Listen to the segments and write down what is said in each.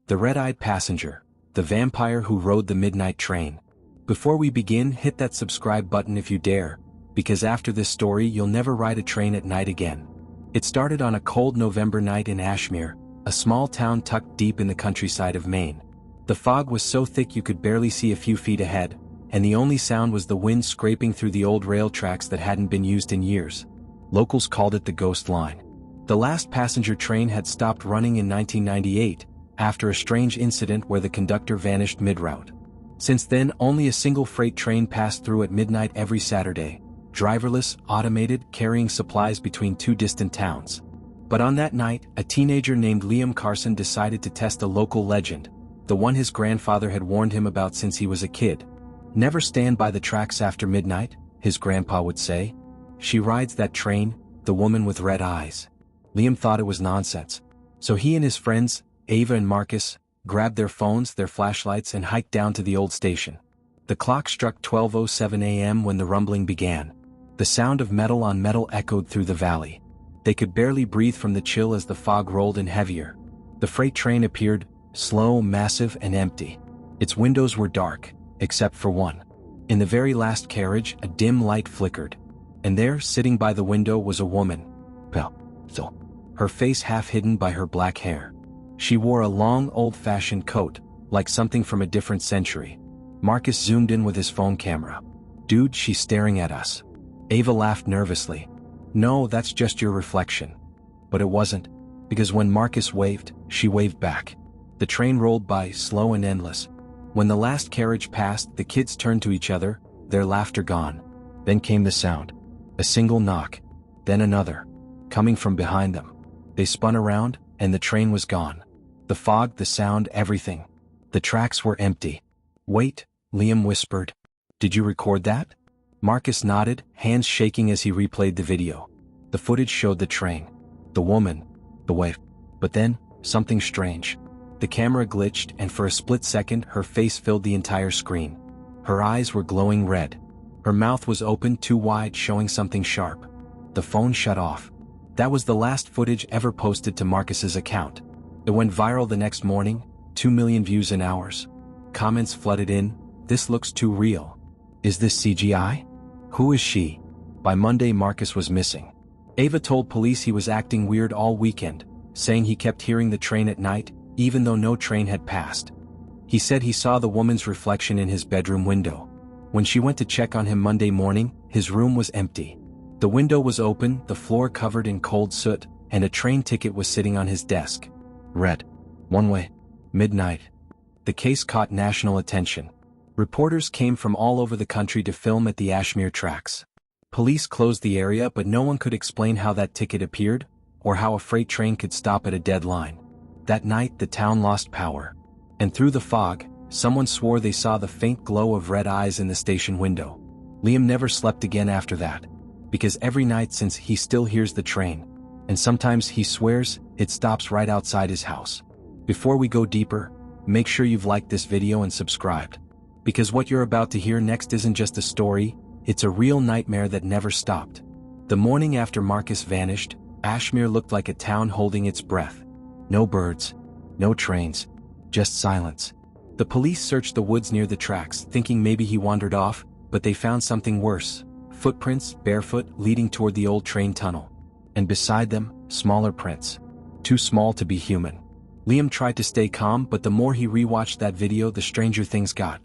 The red-eyed passenger, the vampire who rode the midnight train. Before we begin, hit that subscribe button if you dare, because after this story you'll never ride a train at night again. It started on a cold November night in Ashmere, a small town tucked deep in the countryside of Maine. The fog was so thick you could barely see a few feet ahead, and the only sound was the wind scraping through the old rail tracks that hadn't been used in years. Locals called it the ghost line. The last passenger train had stopped running in 1998, after a strange incident where the conductor vanished mid-route. Since then, only a single freight train passed through at midnight every Saturday, driverless, automated, carrying supplies between two distant towns. But on that night, a teenager named Liam Carson decided to test a local legend, the one his grandfather had warned him about since he was a kid. "Never stand by the tracks after midnight," his grandpa would say. "She rides that train, the woman with red eyes." Liam thought it was nonsense. So he and his friends, Ava and Marcus, grabbed their phones, their flashlights, and hiked down to the old station. The clock struck 12:07 a.m. when the rumbling began. The sound of metal on metal echoed through the valley. They could barely breathe from the chill as the fog rolled in heavier. The freight train appeared, slow, massive, and empty. Its windows were dark, except for one. In the very last carriage, a dim light flickered. And there, sitting by the window, was a woman. Her face half hidden by her black hair. She wore a long, old-fashioned coat, like something from a different century. Marcus zoomed in with his phone camera. "Dude, she's staring at us." Ava laughed nervously. "No, that's just your reflection." But it wasn't, because when Marcus waved, she waved back. The train rolled by, slow and endless. When the last carriage passed, the kids turned to each other, their laughter gone. Then came the sound. A single knock. Then another. Coming from behind them. They spun around, and the train was gone. The fog, the sound, everything. The tracks were empty. "Wait," Liam whispered. "Did you record that?" Marcus nodded, hands shaking as he replayed the video. The footage showed the train. The woman. The wife. But then, something strange. The camera glitched, and for a split second her face filled the entire screen. Her eyes were glowing red. Her mouth was open too wide, showing something sharp. The phone shut off. That was the last footage ever posted to Marcus's account. It went viral the next morning, 2 million views in hours. Comments flooded in, "This looks too real. Is this CGI? Who is she?" By Monday, Marcus was missing. Ava told police he was acting weird all weekend, saying he kept hearing the train at night, even though no train had passed. He said he saw the woman's reflection in his bedroom window. When she went to check on him Monday morning, his room was empty. The window was open, the floor covered in cold soot, and a train ticket was sitting on his desk. Red. One way. Midnight. The case caught national attention. Reporters came from all over the country to film at the Ashmere tracks. Police closed the area, but no one could explain how that ticket appeared, or how a freight train could stop at a dead line. That night, the town lost power. And through the fog, someone swore they saw the faint glow of red eyes in the station window. Liam never slept again after that. Because every night since, he still hears the train. And sometimes, he swears, it stops right outside his house. Before we go deeper, make sure you've liked this video and subscribed. Because what you're about to hear next isn't just a story, it's a real nightmare that never stopped. The morning after Marcus vanished, Ashmere looked like a town holding its breath. No birds. No trains. Just silence. The police searched the woods near the tracks, thinking maybe he wandered off, but they found something worse. Footprints, barefoot, leading toward the old train tunnel. And beside them, smaller prints. Too small to be human. Liam tried to stay calm, but the more he rewatched that video, the stranger things got.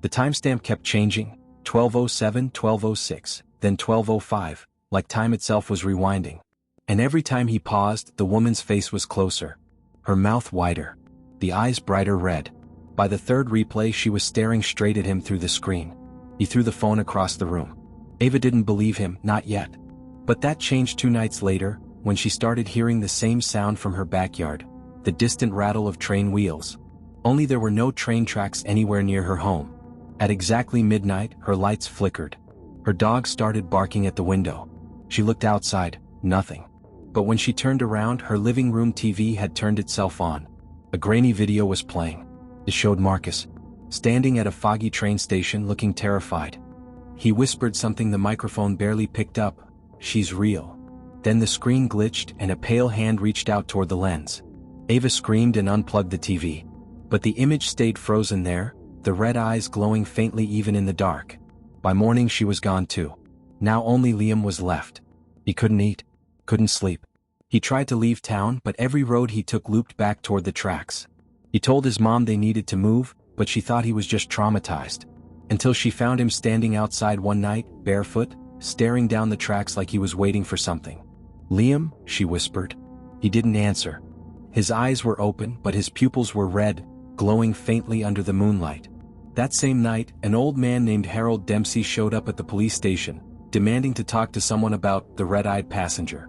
The timestamp kept changing, 12:07, 12:06, then 12:05, like time itself was rewinding. And every time he paused, the woman's face was closer. Her mouth wider. The eyes brighter red. By the third replay, she was staring straight at him through the screen. He threw the phone across the room. Ava didn't believe him, not yet. But that changed 2 nights later, when she started hearing the same sound from her backyard, the distant rattle of train wheels. Only there were no train tracks anywhere near her home. At exactly midnight, her lights flickered. Her dog started barking at the window. She looked outside, nothing. But when she turned around, her living room TV had turned itself on. A grainy video was playing. It showed Marcus, standing at a foggy train station looking terrified. He whispered something the microphone barely picked up. "She's real." Then the screen glitched and a pale hand reached out toward the lens. Ava screamed and unplugged the TV. But the image stayed frozen there, the red eyes glowing faintly even in the dark. By morning she was gone too. Now only Liam was left. He couldn't eat, couldn't sleep. He tried to leave town, but every road he took looped back toward the tracks. He told his mom they needed to move, but she thought he was just traumatized. Until she found him standing outside one night, barefoot, staring down the tracks like he was waiting for something. "Liam?" she whispered. He didn't answer. His eyes were open, but his pupils were red, glowing faintly under the moonlight. That same night, an old man named Harold Dempsey showed up at the police station, demanding to talk to someone about the red-eyed passenger.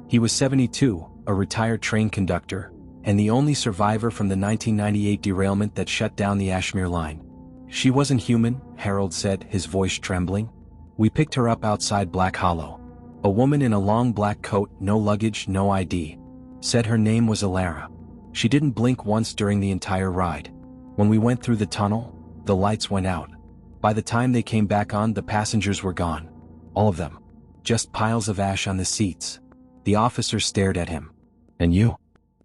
He was 72, a retired train conductor, and the only survivor from the 1998 derailment that shut down the Ashmere Line. "She wasn't human," Harold said, his voice trembling. "We picked her up outside Black Hollow. A woman in a long black coat, no luggage, no ID. Said her name was Alara. She didn't blink once during the entire ride. When we went through the tunnel, the lights went out. By the time they came back on, the passengers were gone. All of them. Just piles of ash on the seats." The officer stared at him. "And you?"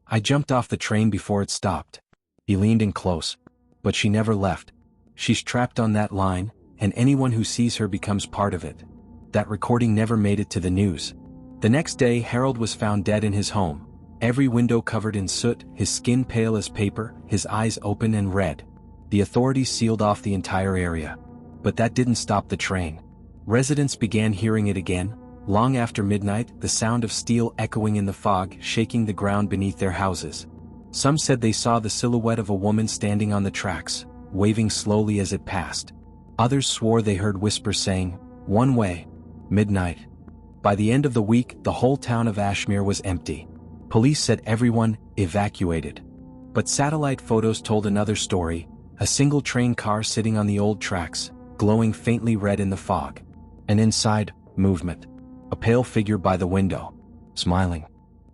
"I jumped off the train before it stopped." He leaned in close. "But she never left. She's trapped on that line, and anyone who sees her becomes part of it." That recording never made it to the news. The next day, Harold was found dead in his home. Every window covered in soot, his skin pale as paper, his eyes open and red. The authorities sealed off the entire area. But that didn't stop the train. Residents began hearing it again. Long after midnight, the sound of steel echoing in the fog, shaking the ground beneath their houses. Some said they saw the silhouette of a woman standing on the tracks, waving slowly as it passed. Others swore they heard whispers saying, "One way. Midnight." By the end of the week, the whole town of Ashmere was empty. Police said everyone evacuated. But satellite photos told another story, a single train car sitting on the old tracks, glowing faintly red in the fog. And inside, movement. A pale figure by the window, smiling.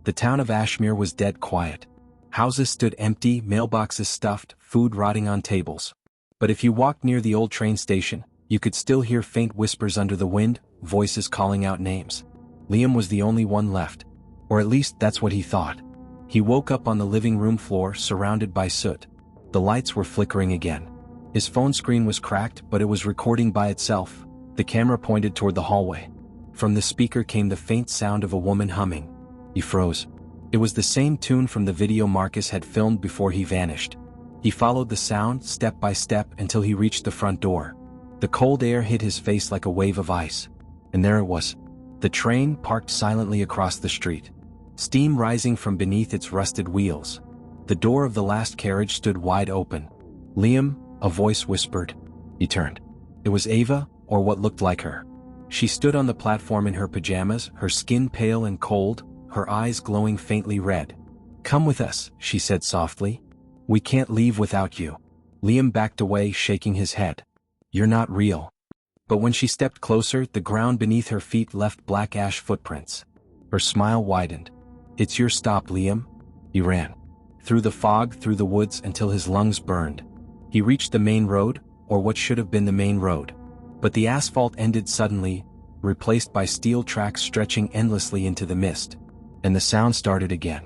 The town of Ashmere was dead quiet. Houses stood empty, mailboxes stuffed, food rotting on tables. But if you walked near the old train station, you could still hear faint whispers under the wind, voices calling out names. Liam was the only one left. Or at least that's what he thought. He woke up on the living room floor, surrounded by soot. The lights were flickering again. His phone screen was cracked, but it was recording by itself. The camera pointed toward the hallway. From the speaker came the faint sound of a woman humming. He froze. It was the same tune from the video Marcus had filmed before he vanished. He followed the sound, step by step, until he reached the front door. The cold air hit his face like a wave of ice. And there it was. The train parked silently across the street. Steam rising from beneath its rusted wheels. The door of the last carriage stood wide open. "Liam," a voice whispered. He turned. It was Ava, or what looked like her. She stood on the platform in her pajamas, her skin pale and cold, her eyes glowing faintly red. "Come with us," she said softly. "We can't leave without you." Liam backed away, shaking his head. "You're not real." But when she stepped closer, the ground beneath her feet left black ash footprints. Her smile widened. "It's your stop, Liam." He ran. Through the fog, through the woods, until his lungs burned. He reached the main road, or what should have been the main road. But the asphalt ended suddenly, replaced by steel tracks stretching endlessly into the mist. And the sound started again.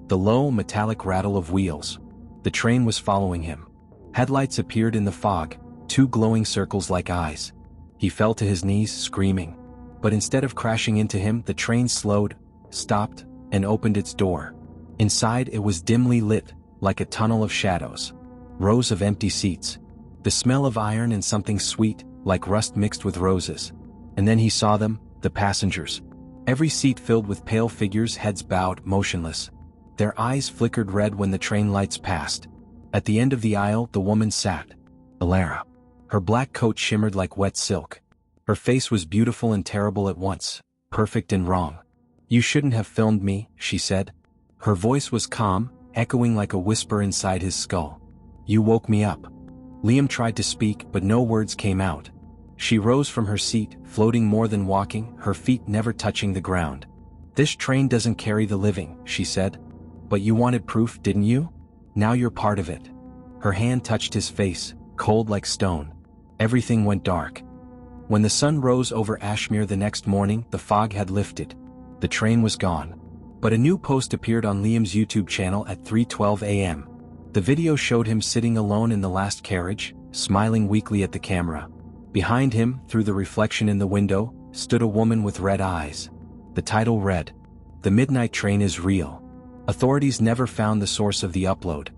The low, metallic rattle of wheels. The train was following him. Headlights appeared in the fog, two glowing circles like eyes. He fell to his knees, screaming. But instead of crashing into him, the train slowed, stopped, and opened its door. Inside, it was dimly lit, like a tunnel of shadows. Rows of empty seats. The smell of iron and something sweet, like rust mixed with roses. And then he saw them, the passengers. Every seat filled with pale figures, heads bowed, motionless. Their eyes flickered red when the train lights passed. At the end of the aisle, the woman sat. Alara. Her black coat shimmered like wet silk. Her face was beautiful and terrible at once, perfect and wrong. "You shouldn't have filmed me," she said. Her voice was calm, echoing like a whisper inside his skull. "You woke me up." Liam tried to speak, but no words came out. She rose from her seat, floating more than walking, her feet never touching the ground. "This train doesn't carry the living," she said. "But you wanted proof, didn't you? Now you're part of it." Her hand touched his face, cold like stone. Everything went dark. When the sun rose over Ashmere the next morning, the fog had lifted. The train was gone. But a new post appeared on Liam's YouTube channel at 3:12 a.m. The video showed him sitting alone in the last carriage, smiling weakly at the camera. Behind him, through the reflection in the window, stood a woman with red eyes. The title read, "The Midnight Train is Real." Authorities never found the source of the upload.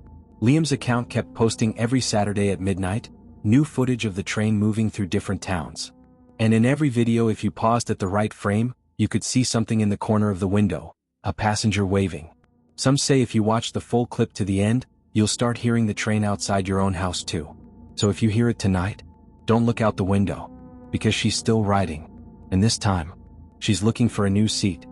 Liam's account kept posting every Saturday at midnight, new footage of the train moving through different towns. And in every video, if you paused at the right frame, you could see something in the corner of the window, a passenger waving. Some say if you watch the full clip to the end, you'll start hearing the train outside your own house too. So if you hear it tonight, don't look out the window, because she's still riding. And this time, she's looking for a new seat.